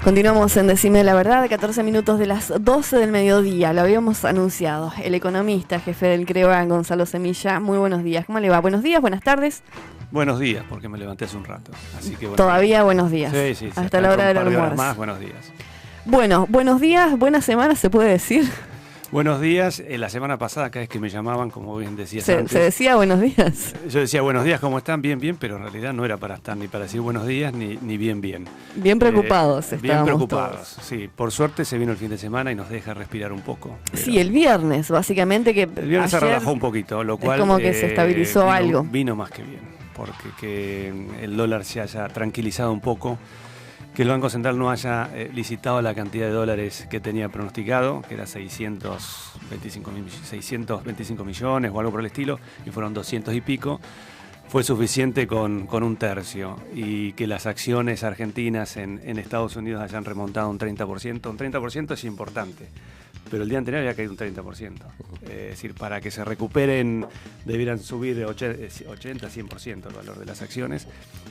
Continuamos en Decime la Verdad, 14 minutos de las 12 del mediodía, lo habíamos anunciado. El economista, jefe del CREVA, Gonzalo Semilla, muy buenos días. ¿Cómo le va? Buenos días, buenas tardes. Buenos días, porque me levanté hace un rato. Así que Todavía buenos días. Sí. Hasta la hora del almuerzo. Más, buenos días. Bueno, buenos días, buena semana, se puede decir. Buenos días. La semana pasada, cada vez que me llamaban, como bien decías antes, ¿Se decía buenos días? Yo decía buenos días, ¿cómo están? Bien, pero en realidad no era para estar ni para decir buenos días ni bien. Bien preocupados Bien preocupados, todos. Sí. Por suerte se vino el fin de semana y nos deja respirar un poco. Sí, el viernes, básicamente. Que el viernes se relajó un poquito, lo cual... Es como que se estabilizó algo. Vino más que bien, porque que el dólar se haya tranquilizado un poco, que el Banco Central no haya licitado la cantidad de dólares que tenía pronosticado, que era 625 millones o algo por el estilo, y fueron 200 y pico, fue suficiente con un tercio. Y que las acciones argentinas en Estados Unidos hayan remontado un 30%. Un 30% es importante, pero el día anterior había caído un 30%. Es decir, para que se recuperen debieran subir de 80-100% el valor de las acciones.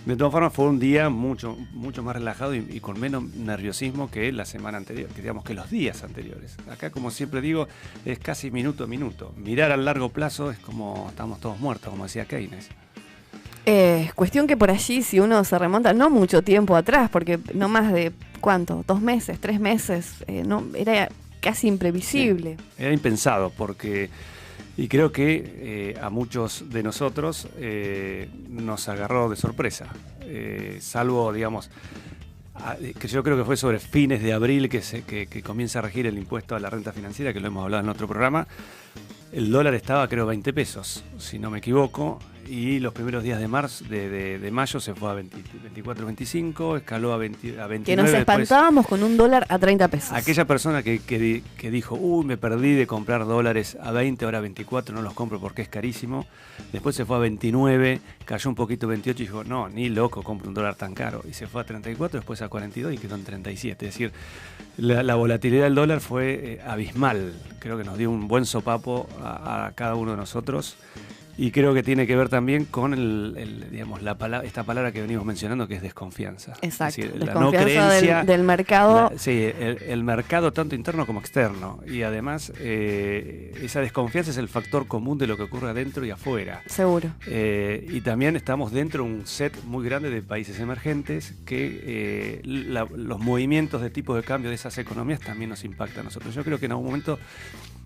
De todas formas, fue un día mucho más relajado y con menos nerviosismo que la semana anterior, que digamos que los días anteriores. Acá, como siempre digo, es casi minuto a minuto. Mirar al largo plazo es como estamos todos muertos, como decía Keynes. Cuestión que por allí, si uno se remonta, no mucho tiempo atrás, porque no más de, ¿cuánto? 2 meses, 3 meses, no, era casi imprevisible. Sí, era impensado, porque, y creo que a muchos de nosotros nos agarró de sorpresa, salvo, digamos, que yo creo que fue sobre fines de abril que comienza a regir el impuesto a la renta financiera, que lo hemos hablado en otro programa. El dólar estaba, creo, 20 pesos, si no me equivoco, y los primeros días de mayo se fue a 24, 25, escaló a 29. Que nos espantábamos con un dólar a 30 pesos. Aquella persona que dijo, me perdí de comprar dólares a 20, ahora a 24, no los compro porque es carísimo. Después se fue a 29, cayó un poquito a 28 y dijo, no, ni loco, compro un dólar tan caro. Y se fue a 34, después a 42 y quedó en 37. Es decir, la volatilidad del dólar fue abismal. Creo que nos dio un buen sopapo a cada uno de nosotros. Y creo que tiene que ver también con esta palabra que venimos mencionando, que es desconfianza. Exacto, es decir, desconfianza la no creencia del mercado. El mercado tanto interno como externo. Y además, esa desconfianza es el factor común de lo que ocurre adentro y afuera. Seguro. Y también estamos dentro de un set muy grande de países emergentes que los movimientos de tipo de cambio de esas economías también nos impactan a nosotros. Yo creo que en algún momento...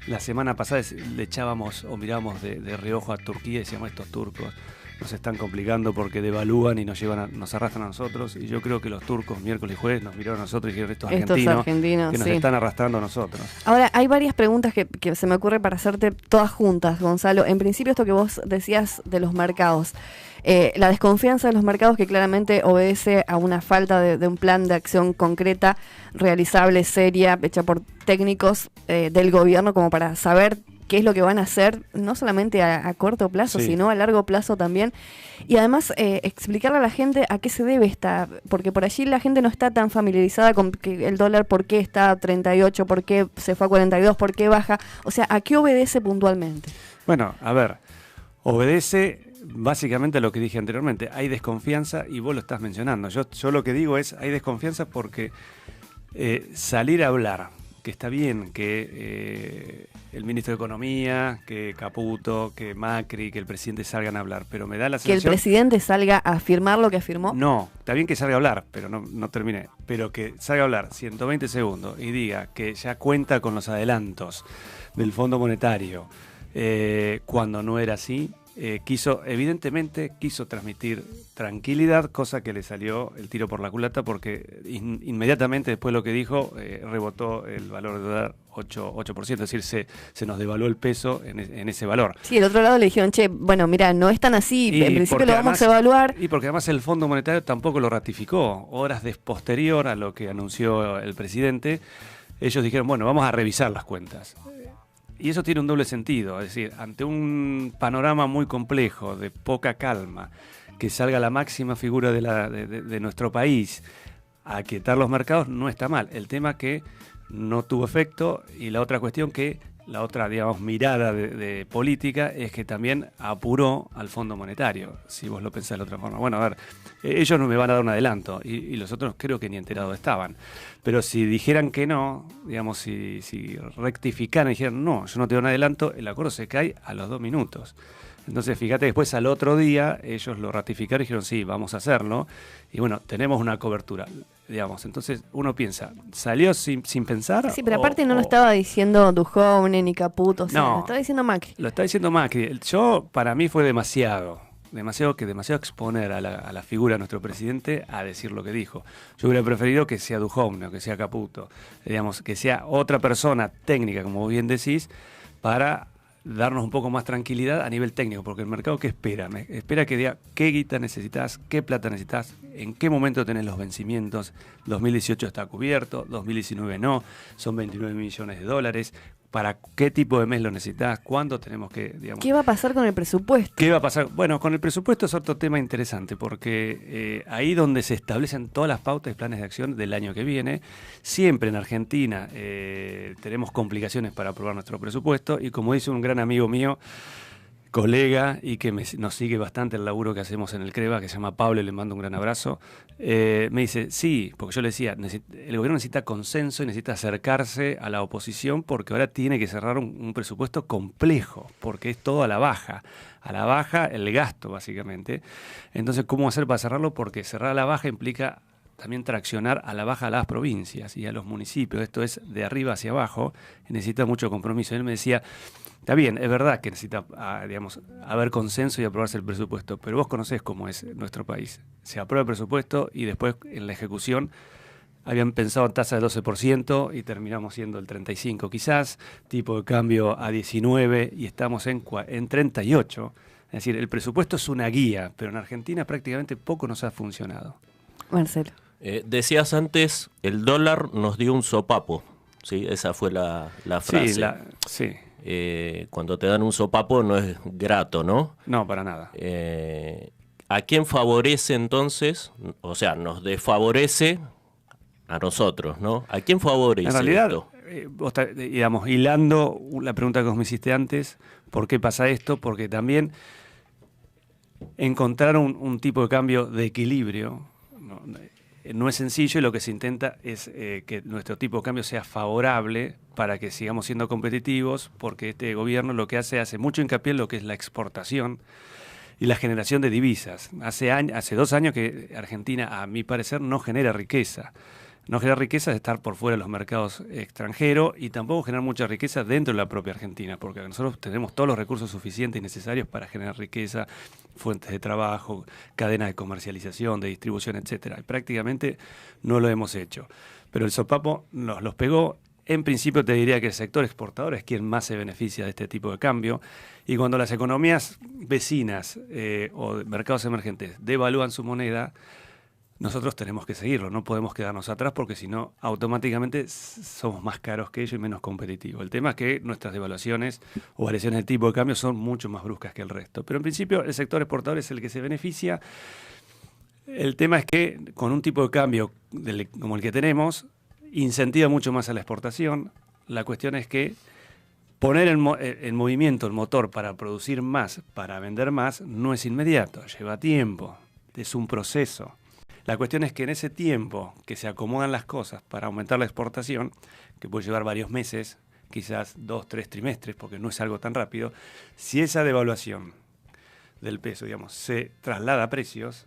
La semana pasada le echábamos o mirábamos de reojo a Turquía y decíamos, estos turcos nos están complicando porque devalúan y nos arrastran a nosotros. Y yo creo que los turcos miércoles y jueves nos miraron a nosotros y dijeron, estos argentinos que nos están arrastrando a nosotros. Ahora, hay varias preguntas que se me ocurre para hacerte todas juntas, Gonzalo. En principio, esto que vos decías de los mercados. La desconfianza de los mercados, que claramente obedece a una falta de un plan de acción concreta, realizable, seria, hecha por técnicos del gobierno, como para saber qué es lo que van a hacer, no solamente a corto plazo, sino a largo plazo también. Y además explicarle a la gente a qué se debe porque por allí la gente no está tan familiarizada con que el dólar, por qué está a 38, por qué se fue a 42, por qué baja. O sea, ¿a qué obedece puntualmente? Bueno, a ver, obedece... Básicamente a lo que dije anteriormente, hay desconfianza y vos lo estás mencionando. Yo lo que digo es, hay desconfianza porque salir a hablar, que está bien que el ministro de Economía, que Caputo, que Macri, que el presidente salgan a hablar, pero me da la sensación... ¿Que el presidente salga a afirmar lo que afirmó? No, está bien que salga a hablar, pero no terminé. Pero que salga a hablar 120 segundos y diga que ya cuenta con los adelantos del Fondo Monetario, cuando no era así... evidentemente quiso transmitir tranquilidad, cosa que le salió el tiro por la culata, porque inmediatamente después de lo que dijo, rebotó el valor de dólar 8%, es decir, se nos devaluó el peso en ese valor. Sí, del otro lado le dijeron, mira, no es tan así, en principio lo vamos a evaluar. Y porque además el Fondo Monetario tampoco lo ratificó, horas posterior a lo que anunció el presidente, ellos dijeron, bueno, vamos a revisar las cuentas. Y eso tiene un doble sentido, es decir, ante un panorama muy complejo, de poca calma, que salga la máxima figura de nuestro país a aquietar los mercados, no está mal. El tema que no tuvo efecto, y la otra cuestión que la otra, digamos, mirada de política es que también apuró al Fondo Monetario, si vos lo pensás de otra forma. Bueno, a ver, ellos no me van a dar un adelanto y los otros creo que ni enterados estaban. Pero si dijeran que no, digamos, si rectificaran y dijeran no, yo no te doy un adelanto, el acuerdo se cae a los 2 minutos. Entonces, fíjate, después al otro día ellos lo ratificaron y dijeron sí, vamos a hacerlo. Y bueno, tenemos una cobertura, digamos. Entonces uno piensa, ¿salió sin pensar? Sí, pero aparte no lo estaba diciendo Duhovne ni Caputo, o sea, no, lo estaba diciendo Macri. Lo está diciendo Macri. Para mí fue demasiado exponer a la figura de nuestro presidente a decir lo que dijo. Yo hubiera preferido que sea Duhovne o que sea Caputo, digamos, que sea otra persona técnica, como bien decís, para darnos un poco más tranquilidad a nivel técnico, porque el mercado ¿qué espera? Espera que diga qué guita necesitas, qué plata necesitas, en qué momento tenés los vencimientos. 2018 está cubierto, 2019 no, son 29 millones de dólares. ¿Para qué tipo de mes lo necesitas? ¿Cuándo tenemos que, digamos? ¿Qué va a pasar con el presupuesto? ¿Qué va a pasar? Bueno, con el presupuesto es otro tema interesante, porque ahí donde se establecen todas las pautas y planes de acción del año que viene. Siempre en Argentina tenemos complicaciones para aprobar nuestro presupuesto, y como dice un gran amigo mío, colega, y que nos sigue bastante el laburo que hacemos en el CREVA, que se llama Pablo, y le mando un gran abrazo, me dice, sí, porque yo le decía, el gobierno necesita consenso y necesita acercarse a la oposición, porque ahora tiene que cerrar un presupuesto complejo, porque es todo a la baja el gasto, básicamente. Entonces, ¿cómo hacer para cerrarlo? Porque cerrar a la baja implica también traccionar a la baja a las provincias y a los municipios. Esto es de arriba hacia abajo, y necesita mucho compromiso. Él me decía, está bien, es verdad que necesita, digamos, haber consenso y aprobarse el presupuesto, pero vos conocés cómo es nuestro país. Se aprueba el presupuesto y después en la ejecución habían pensado en tasa del 12% y terminamos siendo el 35% quizás, tipo de cambio a 19 y estamos en 38. Es decir, el presupuesto es una guía, pero en Argentina prácticamente poco nos ha funcionado. Marcelo. Decías antes, el dólar nos dio un sopapo, ¿sí? Esa fue la frase. Sí. Cuando te dan un sopapo no es grato, ¿no? No, para nada. ¿A quién favorece entonces? O sea, nos desfavorece a nosotros, ¿no? ¿A quién favorece en realidad, esto? Vos digamos, hilando la pregunta que vos me hiciste antes, ¿por qué pasa esto? Porque también encontrar un tipo de cambio de equilibrio no es sencillo, y lo que se intenta es que nuestro tipo de cambio sea favorable para que sigamos siendo competitivos, porque este gobierno lo que hace mucho hincapié en lo que es la exportación y la generación de divisas. Hace 2 años que Argentina, a mi parecer, no genera riqueza. No genera riqueza de estar por fuera de los mercados extranjeros, y tampoco genera mucha riqueza dentro de la propia Argentina, porque nosotros tenemos todos los recursos suficientes y necesarios para generar riqueza, fuentes de trabajo, cadenas de comercialización, de distribución, etcétera. Y prácticamente no lo hemos hecho. Pero el sopapo nos los pegó. En principio te diría que el sector exportador es quien más se beneficia de este tipo de cambio, y cuando las economías vecinas o mercados emergentes devalúan su moneda, nosotros tenemos que seguirlo, no podemos quedarnos atrás, porque si no, automáticamente somos más caros que ellos y menos competitivos. El tema es que nuestras devaluaciones o variaciones del tipo de cambio son mucho más bruscas que el resto. Pero en principio el sector exportador es el que se beneficia. El tema es que con un tipo de cambio como el que tenemos, incentiva mucho más a la exportación. La cuestión es que poner en movimiento el motor para producir más, para vender más, no es inmediato, lleva tiempo, es un proceso. La cuestión es que en ese tiempo que se acomodan las cosas para aumentar la exportación, que puede llevar varios meses, quizás 2, 3 trimestres, porque no es algo tan rápido, si esa devaluación del peso, digamos, se traslada a precios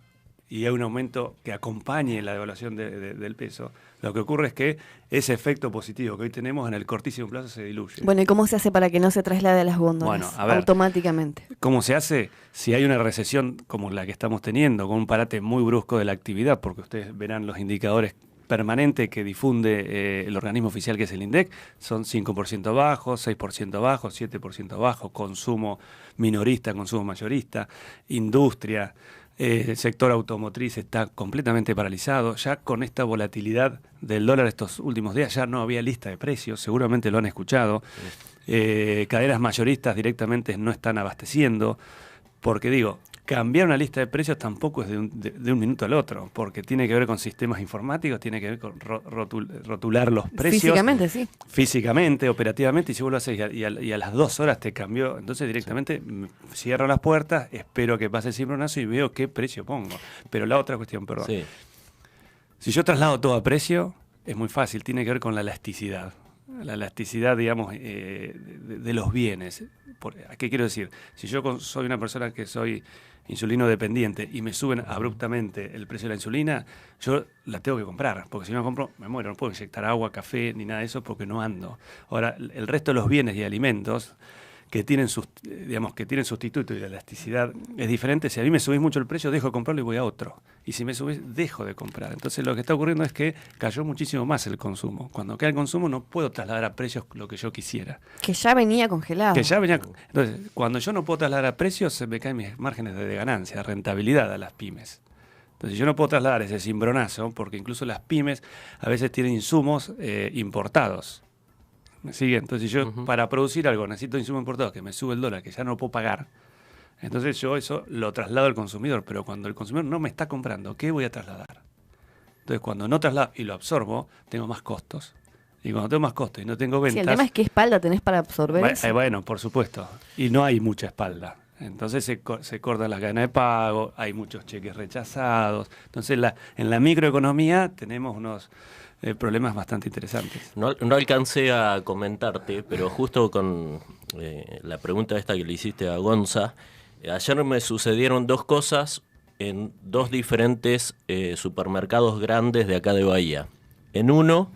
y hay un aumento que acompañe la devaluación del peso, lo que ocurre es que ese efecto positivo que hoy tenemos en el cortísimo plazo se diluye. Bueno, ¿y cómo se hace para que no se traslade a las góndolas? Bueno, a ver, automáticamente. ¿Cómo se hace? Si hay una recesión como la que estamos teniendo, con un parate muy brusco de la actividad, porque ustedes verán los indicadores permanentes que difunde el organismo oficial, que es el INDEC, son 5% abajo, 6% abajo, 7% abajo, consumo minorista, consumo mayorista, industria. El sector automotriz está completamente paralizado. Ya con esta volatilidad del dólar estos últimos días ya no había lista de precios, seguramente lo han escuchado. Cadenas mayoristas directamente no están abasteciendo, porque digo... cambiar una lista de precios tampoco es de un minuto al otro, porque tiene que ver con sistemas informáticos, tiene que ver con rotular los precios. Físicamente, sí. Físicamente, operativamente, y si vos lo haces y a las 2 horas te cambió, entonces directamente cierro las puertas, espero que pase el cimbronazo y veo qué precio pongo. Pero la otra cuestión, perdón. Sí. Si yo traslado todo a precio, es muy fácil, tiene que ver con la elasticidad. La elasticidad, digamos, de los bienes. ¿Qué quiero decir? Si yo soy una persona que soy insulino dependiente y me suben abruptamente el precio de la insulina, yo la tengo que comprar, porque si no la compro me muero, no puedo inyectar agua, café, ni nada de eso porque no ando. Ahora, el resto de los bienes y alimentos que tienen sustituto y la elasticidad es diferente. Si a mí me subís mucho el precio, dejo de comprarlo y voy a otro. Y si me subís, dejo de comprar. Entonces lo que está ocurriendo es que cayó muchísimo más el consumo. Cuando cae el consumo no puedo trasladar a precios lo que yo quisiera. Que ya venía congelado. Entonces, cuando yo no puedo trasladar a precios, se me caen mis márgenes de ganancia, de rentabilidad a las pymes. Entonces yo no puedo trasladar ese cimbronazo, porque incluso las pymes a veces tienen insumos importados. ¿Me sigue? Entonces yo para producir algo necesito insumos importados que me sube el dólar, que ya no puedo pagar. Entonces yo eso lo traslado al consumidor, pero cuando el consumidor no me está comprando, ¿qué voy a trasladar? Entonces cuando no traslado y lo absorbo, tengo más costos. Y cuando tengo más costos y no tengo ventas... Sí, el tema es qué espalda tenés para absorber eso. Bueno, por supuesto. Y no hay mucha espalda. Entonces se cortan las cadenas de pago, hay muchos cheques rechazados. Entonces en la microeconomía tenemos unos... problemas bastante interesantes. No alcancé a comentarte, pero justo con la pregunta esta que le hiciste a Gonza, ayer me sucedieron dos cosas en dos diferentes supermercados grandes de acá de Bahía. En uno,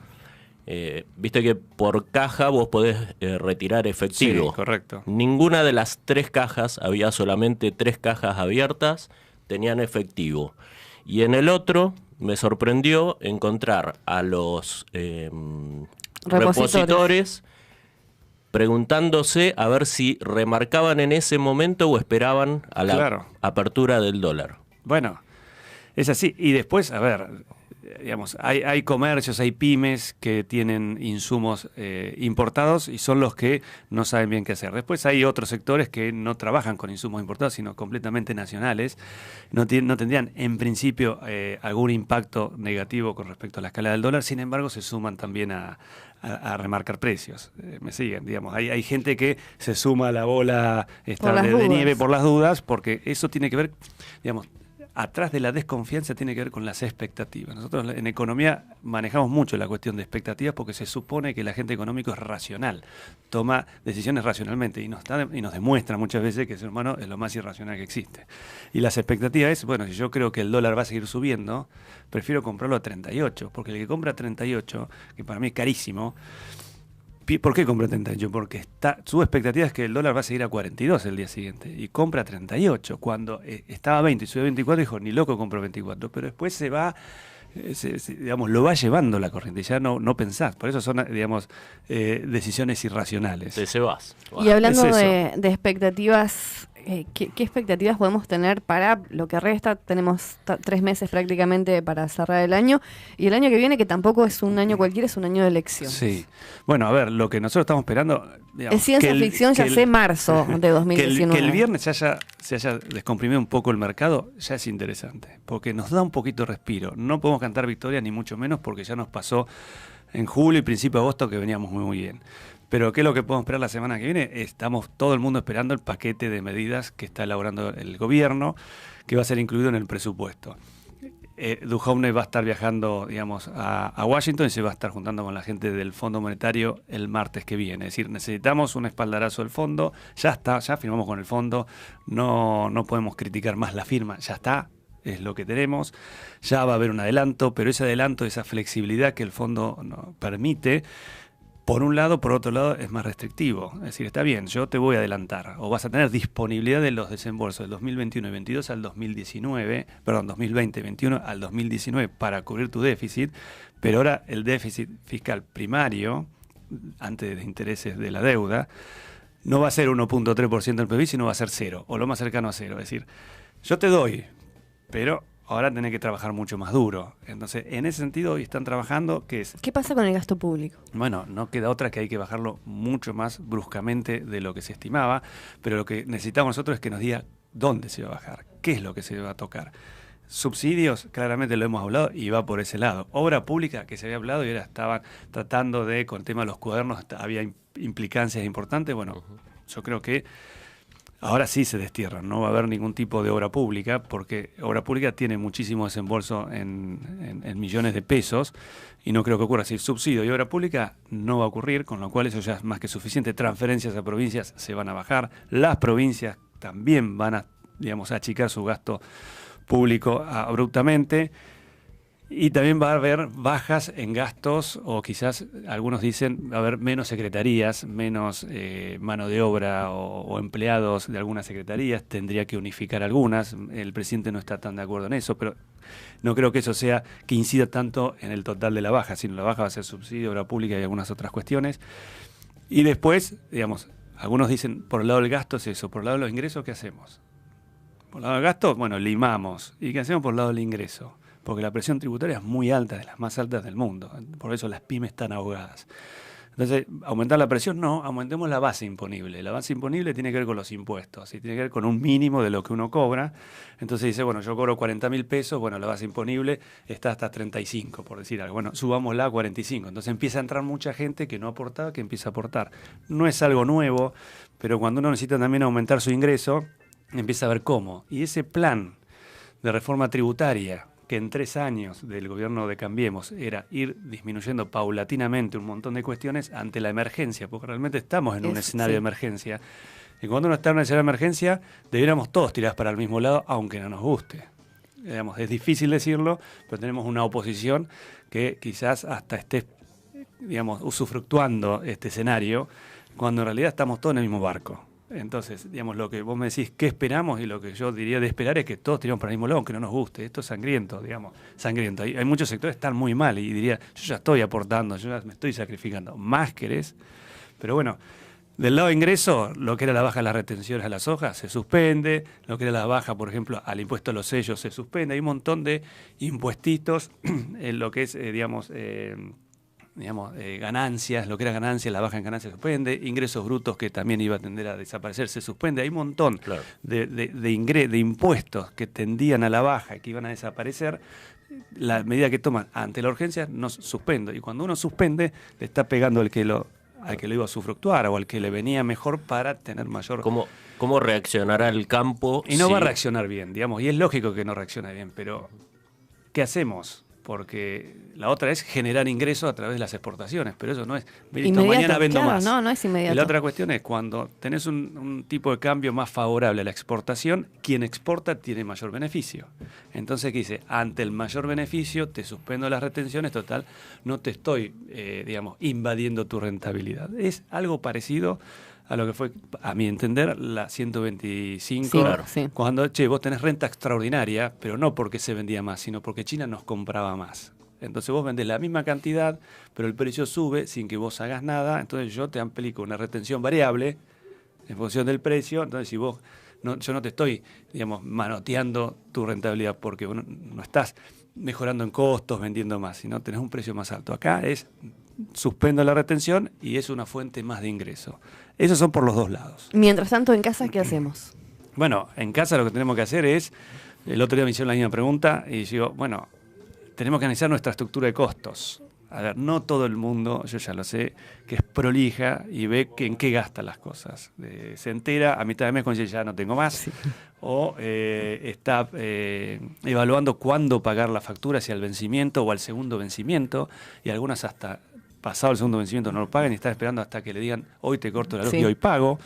viste que por caja vos podés retirar efectivo. Sí, correcto. Ninguna de las 3 cajas, había solamente 3 cajas abiertas, tenían efectivo. Y en el otro... me sorprendió encontrar a los repositores preguntándose a ver si remarcaban en ese momento o esperaban a la apertura del dólar. Bueno, es así. Y después, a ver, digamos, hay comercios, hay pymes que tienen insumos importados y son los que no saben bien qué hacer. Después hay otros sectores que no trabajan con insumos importados, sino completamente nacionales. No tendrían, en principio, algún impacto negativo con respecto a la escala del dólar. Sin embargo, se suman también a remarcar precios. Me siguen, digamos. Hay gente que se suma a la bola de nieve por las dudas, porque eso tiene que ver, digamos, atrás de la desconfianza tiene que ver con las expectativas. Nosotros en economía manejamos mucho la cuestión de expectativas porque se supone que el agente económico es racional, toma decisiones racionalmente y nos demuestra muchas veces que el ser humano es lo más irracional que existe. Y las expectativas es, bueno, si yo creo que el dólar va a seguir subiendo, prefiero comprarlo a 38, porque el que compra a 38, que para mí es carísimo, ¿por qué compra 38? Porque su expectativa es que el dólar va a seguir a 42 el día siguiente y compra 38. Cuando estaba a 20 y sube a 24, dijo, ni loco compro 24. Pero después se va, digamos, lo va llevando la corriente. Ya no pensás. Por eso son, digamos, decisiones irracionales. Te vas. Y hablando de expectativas... ¿Qué expectativas podemos tener para lo que resta? Tenemos 3 meses prácticamente para cerrar el año y el año que viene, que tampoco es un año cualquiera, es un año de elección. Sí. Bueno, a ver, lo que nosotros estamos esperando... Digamos, es ciencia ficción, ya sé, marzo de 2019. Que el viernes se haya descomprimido un poco el mercado, ya es interesante, porque nos da un poquito de respiro. No podemos cantar victoria, ni mucho menos, porque ya nos pasó en julio y principio de agosto que veníamos muy bien. Pero ¿qué es lo que podemos esperar la semana que viene? Estamos todo el mundo esperando el paquete de medidas que está elaborando el gobierno, que va a ser incluido en el presupuesto. Duhovne va a estar viajando, digamos, a Washington y se va a estar juntando con la gente del Fondo Monetario el martes que viene. Es decir, necesitamos un espaldarazo del fondo. Ya está, ya firmamos con el fondo. No podemos criticar más la firma. Ya está. Es lo que tenemos. Ya va a haber un adelanto, pero ese adelanto, esa flexibilidad que el fondo nos permite, por un lado, por otro lado, es más restrictivo. Es decir, está bien, yo te voy a adelantar, o vas a tener disponibilidad de los desembolsos del 2021 y 22 al 2019, perdón, 2020 y 21 al 2019 para cubrir tu déficit, pero ahora el déficit fiscal primario, antes de intereses de la deuda, no va a ser 1.3% del PIB, sino va a ser 0, o lo más cercano a 0. Es decir, yo te doy, pero ahora tenés que trabajar mucho más duro. Entonces, en ese sentido, hoy están trabajando, ¿qué es? ¿Qué pasa con el gasto público? Bueno, no queda otra que hay que bajarlo mucho más bruscamente de lo que se estimaba, pero lo que necesitamos nosotros es que nos diga dónde se va a bajar, qué es lo que se va a tocar. Subsidios, claramente lo hemos hablado y va por ese lado. Obra pública, que se había hablado y ahora estaban tratando de, con el tema de los cuadernos, había implicancias importantes. Bueno, yo creo que ahora sí se destierran, no va a haber ningún tipo de obra pública, porque obra pública tiene muchísimo desembolso en millones de pesos, y no creo que ocurra. Si subsidio y obra pública no va a ocurrir, con lo cual eso ya es más que suficiente. Transferencias a provincias se van a bajar, las provincias también van a, digamos, achicar su gasto público abruptamente, y también va a haber bajas en gastos, o quizás algunos dicen va a haber menos secretarías, menos mano de obra o empleados de algunas secretarías, tendría que unificar algunas. El presidente no está tan de acuerdo en eso, pero no creo que eso sea que incida tanto en el total de la baja, sino la baja va a ser subsidio, obra pública y algunas otras cuestiones. Y después, digamos, algunos dicen por el lado del gasto es eso, por el lado de los ingresos, ¿qué hacemos? Por el lado del gasto, bueno, limamos. ¿Y qué hacemos por el lado del ingreso? Porque la presión tributaria es muy alta, de las más altas del mundo. Por eso las pymes están ahogadas. Entonces, ¿aumentar la presión? No, aumentemos la base imponible. La base imponible tiene que ver con los impuestos, y tiene que ver con un mínimo de lo que uno cobra. Entonces dice, bueno, yo cobro 40.000 pesos, bueno, la base imponible está hasta 35, por decir algo. Bueno, subámosla a 45. Entonces empieza a entrar mucha gente que no aportaba, que empieza a aportar. No es algo nuevo, pero cuando uno necesita también aumentar su ingreso, empieza a ver cómo. Y ese plan de reforma tributaria, que en 3 años del gobierno de Cambiemos era ir disminuyendo paulatinamente un montón de cuestiones ante la emergencia, porque realmente estamos en un escenario de emergencia. Y cuando uno está en un escenario de emergencia, debiéramos todos tirar para el mismo lado, aunque no nos guste. Digamos, es difícil decirlo, pero tenemos una oposición que quizás hasta esté, digamos, usufructuando este escenario, cuando en realidad estamos todos en el mismo barco. Entonces, digamos, lo que vos me decís, ¿qué esperamos? Y lo que yo diría de esperar es que todos tiremos para el mismo lado, aunque no nos guste. Esto es sangriento, digamos, sangriento. Hay muchos sectores que están muy mal y diría, yo ya estoy aportando, yo ya me estoy sacrificando. Más querés. Pero bueno, del lado de ingreso, lo que era la baja de las retenciones a las hojas se suspende, lo que era la baja, por ejemplo, al impuesto a los sellos se suspende. Hay un montón de impuestitos en lo que es, ganancias, lo que era ganancias, la baja en ganancias se suspende, ingresos brutos que también iba a tender a desaparecer se suspende. Hay un montón de impuestos que tendían a la baja y que iban a desaparecer. La medida que toman ante la urgencia no suspendo, y cuando uno suspende le está pegando al que lo iba a usufructuar o al que le venía mejor para tener mayor... ¿Cómo reaccionará el campo? Y no va a reaccionar bien, digamos, y es lógico que no reaccione bien, pero ¿qué hacemos? Porque la otra es generar ingresos a través de las exportaciones, pero eso no es, mañana vendo más. No es inmediato. Y la otra cuestión es cuando tenés un tipo de cambio más favorable a la exportación, quien exporta tiene mayor beneficio. Entonces, ¿qué dice? Ante el mayor beneficio te suspendo las retenciones, total, no te estoy, invadiendo tu rentabilidad. Es algo parecido a lo que fue, a mi entender, la 125, cuando, vos tenés renta extraordinaria, pero no porque se vendía más, sino porque China nos compraba más. Entonces vos vendés la misma cantidad, pero el precio sube sin que vos hagas nada, entonces yo te aplico una retención variable en función del precio. Entonces si vos, yo no te estoy, manoteando tu rentabilidad porque vos no estás mejorando en costos, vendiendo más, sino tenés un precio más alto. Acá es suspendo la retención y es una fuente más de ingreso. Esos son por los dos lados. Mientras tanto, en casa, ¿qué hacemos? Bueno, en casa lo que tenemos que hacer es, el otro día me hicieron la misma pregunta y digo, bueno, tenemos que analizar nuestra estructura de costos. A ver, no todo el mundo, yo ya lo sé, que es prolija y ve en qué gasta las cosas. Se entera a mitad de mes cuando dice ya no tengo más, sí. O está evaluando cuándo pagar la factura, si al vencimiento o al segundo vencimiento, y algunas hasta pasado el segundo vencimiento no lo pagan y están esperando hasta que le digan hoy te corto la luz y hoy pago.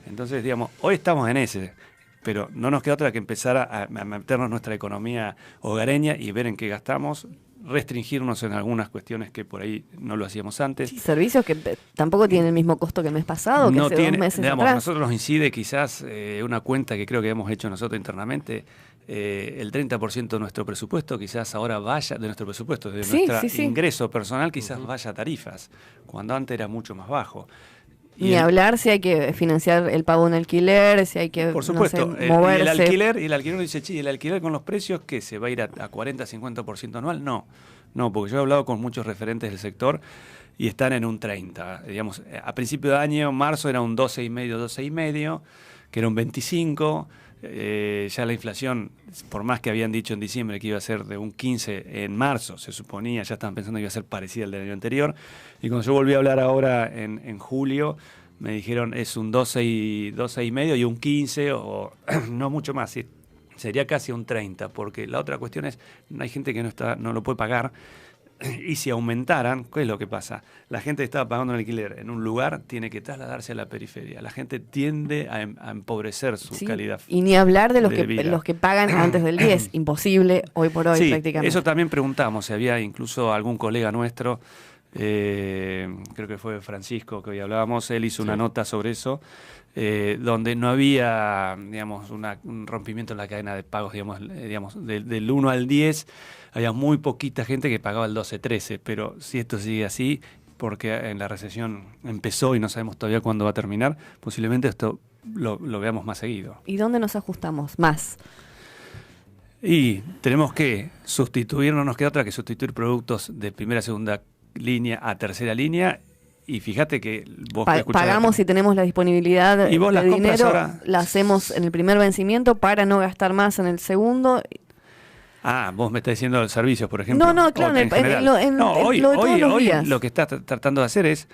Entonces, hoy estamos en ese, pero no nos queda otra que empezar a meternos en nuestra economía hogareña y ver en qué gastamos, restringirnos en algunas cuestiones que por ahí no lo hacíamos antes. Sí, servicios que tampoco tienen el mismo costo que el mes pasado, que hace 2 meses atrás. Nosotros nos incide quizás una cuenta que creo que hemos hecho nosotros internamente, el 30% de nuestro presupuesto quizás ahora vaya, de nuestro presupuesto, de nuestro ingreso personal quizás vaya a tarifas, cuando antes era mucho más bajo. Ni hablar si hay que financiar el pago de un alquiler, si hay que, por supuesto, moverse. Y el alquiler dice, el alquiler con los precios, ¿qué? ¿Se va a ir a 40-50% anual? No, porque yo he hablado con muchos referentes del sector y están en un 30%. A principio de año, marzo, era un 12,5, que era un 25%. ya la inflación, por más que habían dicho en diciembre que iba a ser de un 15 en marzo, se suponía, ya estaban pensando que iba a ser parecida al del año anterior. Y cuando yo volví a hablar ahora en julio, me dijeron es un 12 y medio y un 15 o no mucho más. ¿Sí? Sería casi un 30, porque la otra cuestión es, hay gente que no lo puede pagar. Y si aumentaran, ¿qué es lo que pasa? La gente que estaba pagando un alquiler en un lugar tiene que trasladarse a la periferia. La gente tiende a empobrecer su calidad. Y ni hablar de vida. los que pagan antes del 10. Imposible hoy por hoy, sí, prácticamente. Eso también preguntamos. Si había incluso algún colega nuestro, creo que fue Francisco, que hoy hablábamos, él hizo una nota sobre eso, donde no había, digamos, un rompimiento en la cadena de pagos, digamos del 1 al 10, había muy poquita gente que pagaba el 12-13, pero si esto sigue así, porque en la recesión empezó y no sabemos todavía cuándo va a terminar, posiblemente esto lo veamos más seguido. ¿Y dónde nos ajustamos más? Y tenemos que sustituir, no nos queda otra que sustituir productos de primera, segunda línea a tercera línea. Y fíjate que vos pagamos si tenemos la disponibilidad y vos de dinero, ahora, la hacemos en el primer vencimiento para no gastar más en el segundo. Vos me estás diciendo servicios, por ejemplo. No, claro, hoy días. Lo que estás tratando de hacer es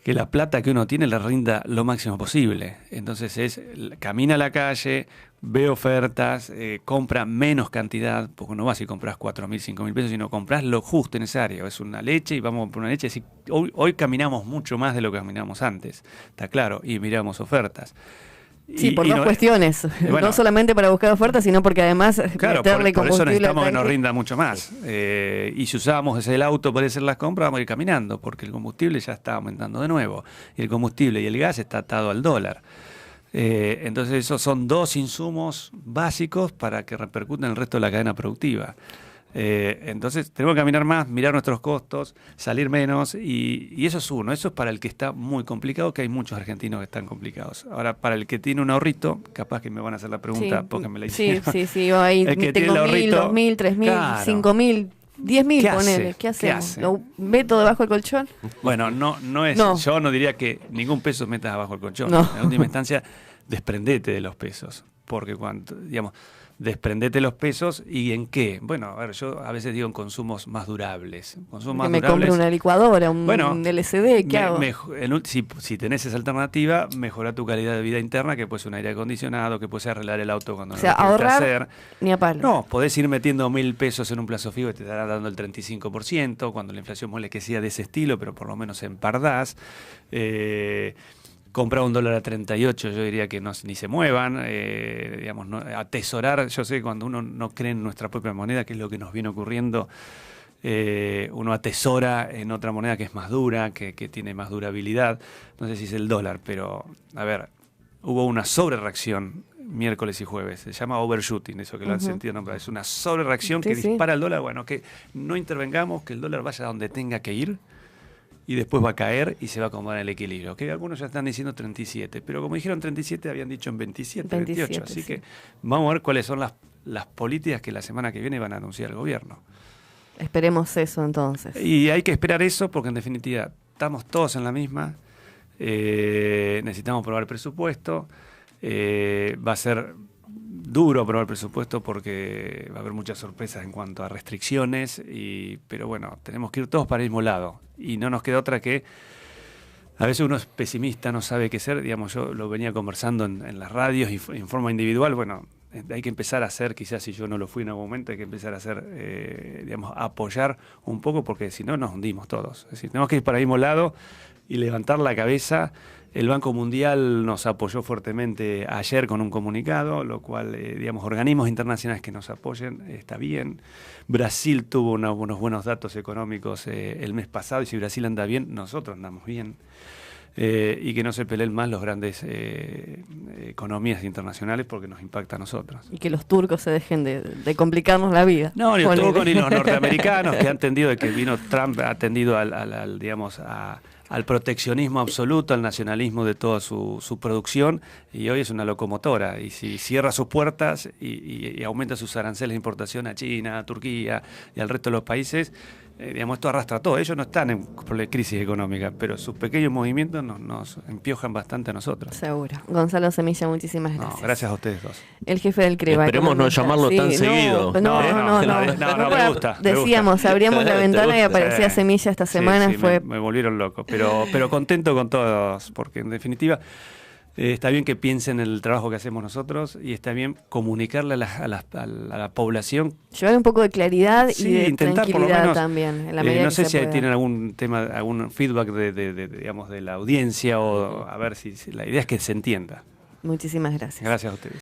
que la plata que uno tiene le rinda lo máximo posible. Entonces camina a la calle, ve ofertas, compra menos cantidad, porque no vas y compras 4.000, 5.000 pesos, sino compras lo justo necesario. Es una leche y vamos por una leche. Así, hoy caminamos mucho más de lo que caminamos antes, está claro, y miramos ofertas. Sí, por dos cuestiones. Bueno, no solamente para buscar ofertas, sino porque además meterle por eso necesitamos que nos tanque. rinda mucho más. Y si usábamos el auto para hacer las compras, vamos a ir caminando, porque el combustible ya está aumentando de nuevo. Y el combustible y el gas está atado al dólar. Entonces esos son dos insumos básicos para que repercutan en el resto de la cadena productiva. Entonces tenemos que caminar más, mirar nuestros costos, salir menos y eso es uno. Eso es para el que está muy complicado, que hay muchos argentinos que están complicados. Ahora, para el que tiene un ahorrito, capaz que me van a hacer la pregunta porque me la hicieron. Sí, yo ahí tengo 1.000, 2.000, 3.000, claro. 5.000, 10.000, ponele. ¿Qué hacemos? ¿Lo meto debajo del colchón? Bueno, no es. No. Yo no diría que ningún peso metas abajo del colchón. No. En última instancia, desprendete de los pesos. Porque desprendete los pesos y ¿en qué? Bueno, a ver, yo a veces digo en consumos más durables. Me compro una licuadora, un LCD, ¿qué hago? Si tenés esa alternativa, mejora tu calidad de vida interna, que puede ser un aire acondicionado, que puede ser arreglar el auto cuando no lo ahorrar hacer. Ni a palo. No, podés ir metiendo 1.000 pesos en un plazo fijo y te estará dando el 35%, cuando la inflación muele que sea de ese estilo, pero por lo menos empardás. Comprar $1 a 38, yo diría que ni se muevan, atesorar. Yo sé que cuando uno no cree en nuestra propia moneda, que es lo que nos viene ocurriendo, uno atesora en otra moneda que es más dura, que tiene más durabilidad. No sé si es el dólar, pero a ver, hubo una sobrereacción miércoles y jueves, se llama overshooting, eso que lo han sentido nombrar, es una sobrereacción que dispara el dólar. Bueno, que no intervengamos, que el dólar vaya donde tenga que ir, y después va a caer y se va a acomodar el equilibrio. Que algunos ya están diciendo 37, pero como dijeron 37, habían dicho en 27, 28. Así que vamos a ver cuáles son las políticas que la semana que viene van a anunciar el gobierno. Esperemos eso entonces. Y hay que esperar eso porque en definitiva estamos todos en la misma. Necesitamos aprobar el presupuesto. Va a ser duro aprobar el presupuesto porque va a haber muchas sorpresas en cuanto a restricciones, pero bueno, tenemos que ir todos para el mismo lado y no nos queda otra que, a veces uno es pesimista, no sabe qué ser, yo lo venía conversando en las radios y en forma individual, bueno, hay que empezar a hacer, quizás si yo no lo fui en algún momento, hay que empezar a hacer, a apoyar un poco porque si no nos hundimos todos, es decir, tenemos que ir para el mismo lado y levantar la cabeza. El Banco Mundial nos apoyó fuertemente ayer con un comunicado, lo cual, organismos internacionales que nos apoyen, está bien. Brasil tuvo unos buenos datos económicos el mes pasado, y si Brasil anda bien, nosotros andamos bien. Y que no se peleen más los grandes economías internacionales porque nos impacta a nosotros. Y que los turcos se dejen de complicarnos la vida. No, ni los turcos ni los norteamericanos, que han tendido de que vino Trump, ha tendido al proteccionismo absoluto, al nacionalismo de toda su producción, y hoy es una locomotora. Y si cierra sus puertas y aumenta sus aranceles de importación a China, a Turquía y al resto de los países, digamos, esto arrastra todo. Ellos no están en crisis económica, pero sus pequeños movimientos nos empiojan bastante a nosotros. Seguro. Gonzalo Semilla, muchísimas gracias. No, gracias a ustedes dos. El jefe del CREVA. Esperemos no llamarlo tan seguido. No, me gusta. Decíamos, abríamos la ventana y aparecía Semilla esta semana. Sí, me volvieron loco, pero contento con todos, porque en definitiva está bien que piensen en el trabajo que hacemos nosotros y está bien comunicarle a la población. Llevar un poco de claridad y de intentar, tranquilidad por lo menos, también. En la medida no que sé se si pueda. tienen algún tema, algún feedback digamos, de la audiencia o a ver si la idea es que se entienda. Muchísimas gracias. Gracias a ustedes.